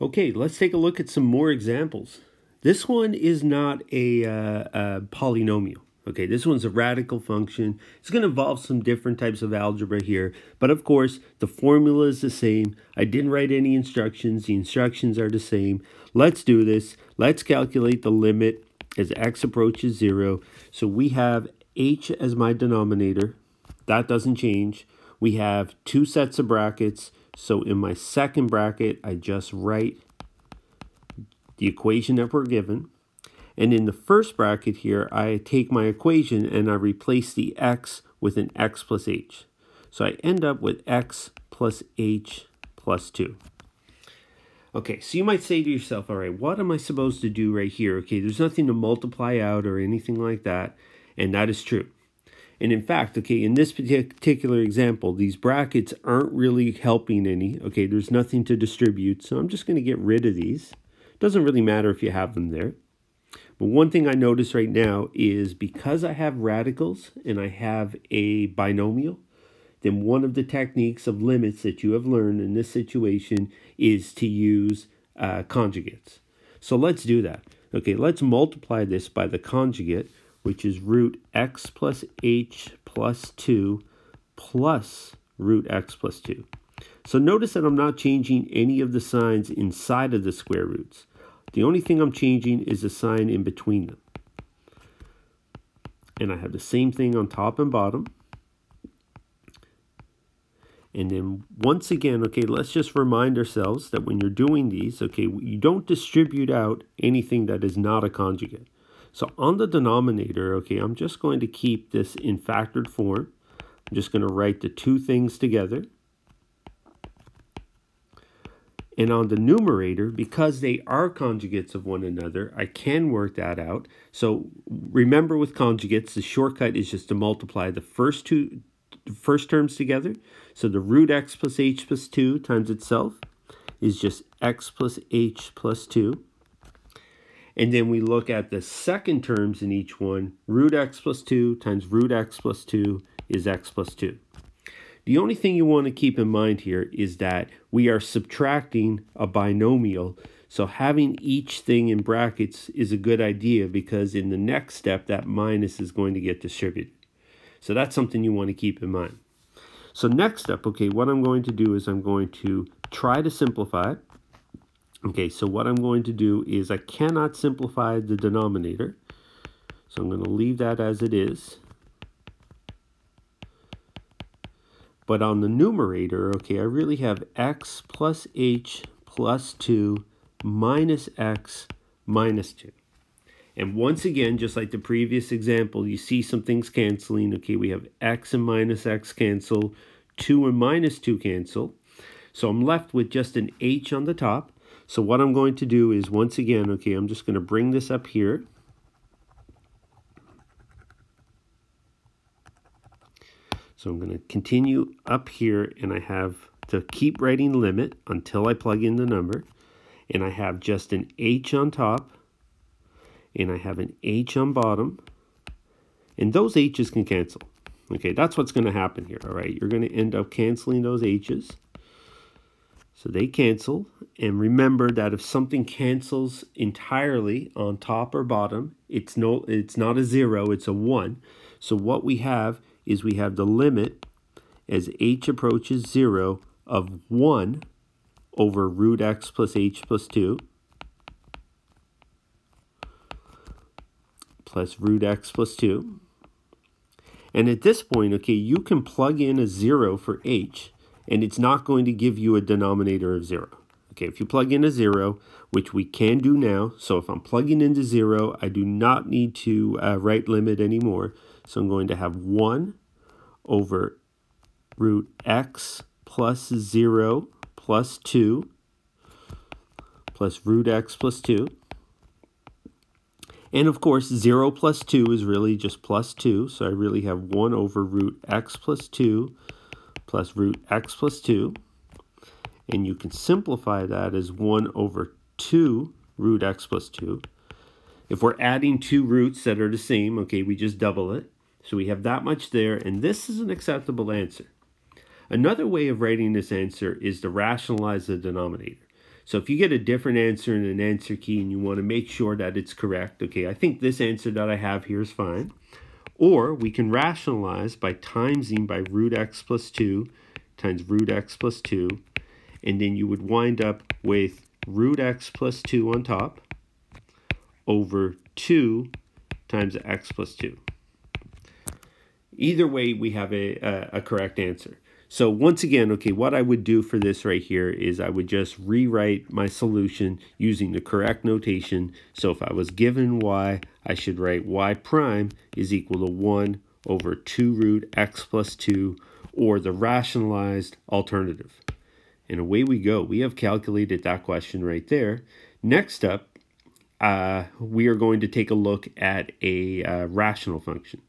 Okay, let's take a look at some more examples. This one is not a polynomial. Okay, this one's a radical function. It's going to involve some different types of algebra here, but of course, the formula is the same. I didn't write any instructions. The instructions are the same. Let's do this. Let's calculate the limit as x approaches 0. So we have h as my denominator. That doesn't change. We have two sets of brackets. So in my second bracket, I just write the equation that we're given. And in the first bracket here, I take my equation and I replace the x with an x plus h. So I end up with x plus h plus 2. Okay, so you might say to yourself, all right, what am I supposed to do right here? Okay, there's nothing to multiply out or anything like that. And that is true. And in fact, okay, in this particular example, these brackets aren't really helping any. Okay, there's nothing to distribute. So I'm just going to get rid of these. Doesn't really matter if you have them there. But one thing I notice right now is because I have radicals and I have a binomial, then one of the techniques of limits that you have learned in this situation is to use conjugates. So let's do that. Okay, let's multiply this by the conjugate, which is root x plus h plus 2 plus root x plus 2. So notice that I'm not changing any of the signs inside of the square roots. The only thing I'm changing is the sign in between them. And I have the same thing on top and bottom. And then once again, okay, let's just remind ourselves that when you're doing these, okay, you don't distribute out anything that is not a conjugate. So on the denominator, okay, I'm just going to keep this in factored form. I'm just going to write the two things together. And on the numerator, because they are conjugates of one another, I can work that out. So remember with conjugates, the shortcut is just to multiply the first terms together. So the root x plus h plus 2 times itself is just x plus h plus 2. And then we look at the second terms in each one. Root x plus 2 times root x plus 2 is x plus 2. The only thing you want to keep in mind here is that we are subtracting a binomial. So having each thing in brackets is a good idea because in the next step, that minus is going to get distributed. So that's something you want to keep in mind. So next up, okay, what I'm going to do is I'm going to try to simplify it. Okay, so what I'm going to do is I cannot simplify the denominator. So I'm going to leave that as it is. But on the numerator, okay, I really have x plus h plus 2 minus x minus 2. And once again, just like the previous example, you see some things canceling. Okay, we have x and minus x cancel, 2 and minus 2 cancel. So I'm left with just an h on the top. So what I'm going to do is, once again, okay, I'm just going to bring this up here. So I'm going to continue up here, and I have to keep writing limit until I plug in the number. And I have just an h on top, and I have an h on bottom. And those h's can cancel. Okay, that's what's going to happen here, all right? You're going to end up canceling those h's. So they cancel. And remember that if something cancels entirely on top or bottom, it's not a 0, it's a 1. So what we have is we have the limit as h approaches 0 of 1 over root x plus h plus 2 plus root x plus 2. And at this point, okay, you can plug in a 0 for h, and it's not going to give you a denominator of 0. Okay, if you plug in a 0, which we can do now, so if I'm plugging into 0, I do not need to write limit anymore. So I'm going to have 1 over root x plus 0 plus 2 plus root x plus 2. And of course, 0 plus 2 is really just plus 2. So I really have 1 over root x plus 2 plus root x plus 2. And you can simplify that as 1 over 2 root x plus 2. If we're adding two roots that are the same, okay, we just double it. So we have that much there, and this is an acceptable answer. Another way of writing this answer is to rationalize the denominator. So if you get a different answer in an answer key and you want to make sure that it's correct, okay, I think this answer that I have here is fine. Or we can rationalize by timesing by root x plus 2 times root x plus 2, and then you would wind up with root x plus 2 on top over 2 times x plus 2. Either way, we have a correct answer. So once again, okay, what I would do for this right here is I would just rewrite my solution using the correct notation. So if I was given y, I should write y prime is equal to 1 over 2 root x plus 2, or the rationalized alternative. And away we go. We have calculated that question right there. Next up, we are going to take a look at a rational function.